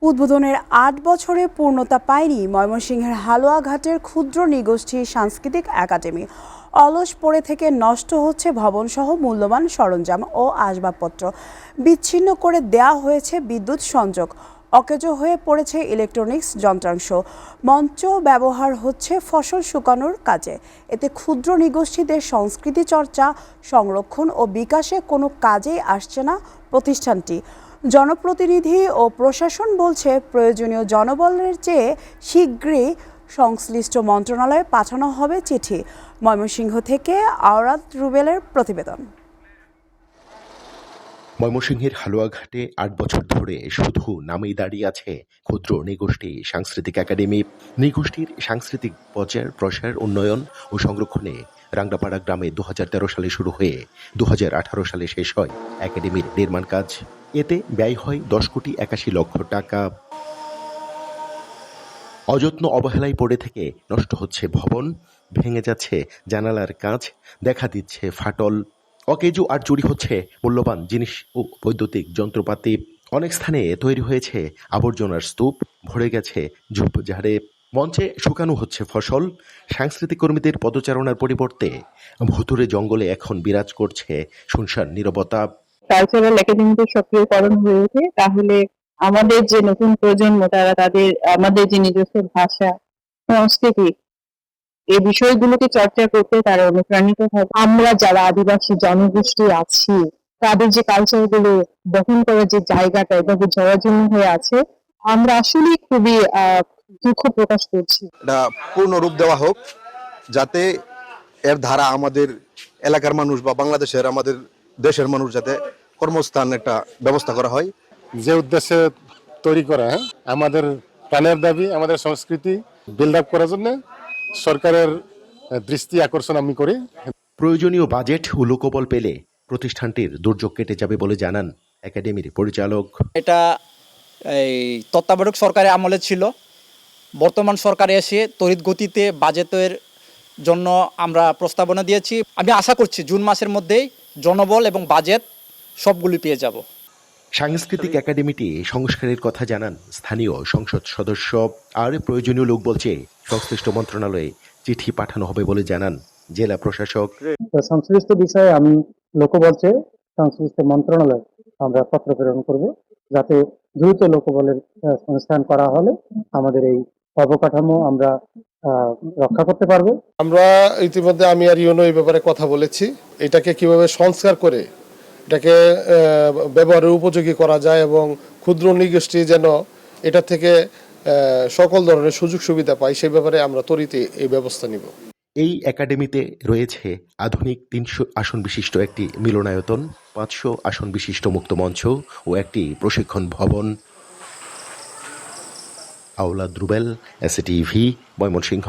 উদ্বোধনের ৮ বছরে পূর্ণতা পায়নি ময়মনসিংহের হালুয়াঘাটের ক্ষুদ্র নৃগোষ্ঠী সাংস্কৃতিক একাডেমি। অলস পড়ে থেকে নষ্ট হচ্ছে ভবনসহ মূল্যবান সরঞ্জাম ও আসবাবপত্র। বিচ্ছিন্ন করে দেয়া হয়েছে বিদ্যুৎ সংযোগ। অকেজো হয়ে পড়েছে ইলেকট্রনিক্স যন্ত্রাংশ। মঞ্চ ব্যবহার হচ্ছে ফসল শুকানোর কাজে। এতে ক্ষুদ্র নৃগোষ্ঠীদের সংস্কৃতি চর্চা, সংরক্ষণ ও বিকাশে কোনো কাজেই আসছে না প্রতিষ্ঠানটি। জনপ্রতিনিধি ও প্রশাসন বলছে, প্রয়োজনীয় জনবলের চেয়ে শীঘ্রই সংশ্লিষ্ট মন্ত্রণালয়ে পাঠানো হবে চিঠি। ময়মনসিংহ থেকে আওরাত রুবেলের প্রতিবেদন। ময়মনসিংহের হালুয়াঘাটে ৮ বছর ধরে শুধু নামেই দাঁড়িয়ে আছে ক্ষুদ্র নৃগোষ্ঠী সাংস্কৃতিক একাডেমি। নৃগোষ্ঠীর সাংস্কৃতিক প্রচার, উন্নয়ন ও সংরক্ষণে রাংরাপাড়া গ্রামে 2013 সালে শুরু হয়ে 2018 সালে শেষ হয় একাডেমির নির্মাণ কাজ। এতে ব্যয় হয় 10,81,00,000 টাকা। অযত্ন অবহেলায় পড়ে থেকে নষ্ট হচ্ছে ভবন, ভেঙে যাচ্ছে জানালার কাঁচ, দেখা দিচ্ছে ফাটল। অকেজো আর চুরি হচ্ছে মূল্যবান জিনিস ও বৈদ্যুতিক যন্ত্রপাতি। অনেক স্থানে তৈরি হয়েছে আবর্জনার স্তূপ, ভরে গেছে ঝোপঝাড়ে। মঞ্চে শুকানো হচ্ছে ফসল। সাংস্কৃতিক কর্মীদের পদচারণার পরিবর্তে ভুতুরে জঙ্গলে এখন বিরাজ করছে শুনশান নীরবতা। কালচারাল একাডেমিতে সক্রিয়করণ হয়ে ওঠে, তাহলে আমাদের যে নতুন প্রজন্ম তারা আমাদের যে নিজস্ব ভাষা, সংস্কৃতি, এই বিষয়গুলোকে চর্চা করতে তারা অনুপ্রাণিত হবে। আমরা যারা আদিবাসী জনগোষ্ঠী আছি, তাদের যে কালচার গুলো বহন করার যে জায়গাটা এভাবে জরাজীর্ণ হয়ে আছে, আমরা আসলে খুবই দুঃখ প্রকাশ করছি। এটা পূর্ণ রূপ দেওয়া হোক, যাতে এর ধারা আমাদের এলাকার মানুষ বা বাংলাদেশের আমাদের দেশের মানুষ যাতে কর্মস্থান একটা ব্যবস্থা করা হয়। যে উদ্দেশ্যে তৈরি করা, আমাদের প্রাণের দাবি, আমাদের সংস্কৃতি বিল্ড আপ করার জন্য সরকারের দৃষ্টি আকর্ষণ আমি করি। প্রয়োজনীয় বাজেট ও লোকবল পেলে প্রতিষ্ঠানটির দুর্যোগ কেটে যাবে বলে জানান একাডেমির পরিচালক। এটা এই তত্ত্বাবধায়ক সরকারের আমলে ছিল। বর্তমান সরকারে এসে তড়িৎ গতিতে বাজেটের জন্য আমরা প্রস্তাবনা দিয়েছি। আমি আশা করছি জুন মাসের মধ্যেই জনবল এবং বাজেট সবগুলি পেয়ে যাব। সাংস্কৃতিক একাডেমিটি সংস্কারের কথা জানান স্থানীয় সংসদ সদস্য। আর প্রয়োজনীয় লোক বলছে সংশ্লিষ্ট মন্ত্রণালয়ে চিঠি পাঠানো হবে বলে জানান জেলা প্রশাসক। সংশ্লিষ্ট বিষয়ে আমি লোকবল চেয়ে সংশ্লিষ্ট মন্ত্রণালয় আমরা পত্র প্রেরণ করব, যাতে দ্রুত লোকবলের সংস্থান করা হলে আমাদের এই অবকাঠামো আমরা রক্ষা করতে পারবো। আমরা ইতিমধ্যে আমি আর ইউনো এই ব্যাপারে কথা বলেছি, এটাকে কিভাবে সংস্কার করে এটাকে ব্যবহারের উপযোগী করা যায় এবং ক্ষুদ্র নৃগোষ্ঠী যেন এটা থেকে সকল ধরনের সুযোগ সুবিধা পায়, সেই ব্যাপারে আমরা ত্বরিত এই ব্যবস্থা নিব। এই একাডেমিতে রয়েছে আধুনিক 300 আসন বিশিষ্ট একটি মিলনায়তন, 500 আসন বিশিষ্ট মুক্ত মঞ্চ ও একটি প্রশিক্ষণ ভবন। আওলাদ রুবেল, এসএটিভি, ময়মনসিংহ।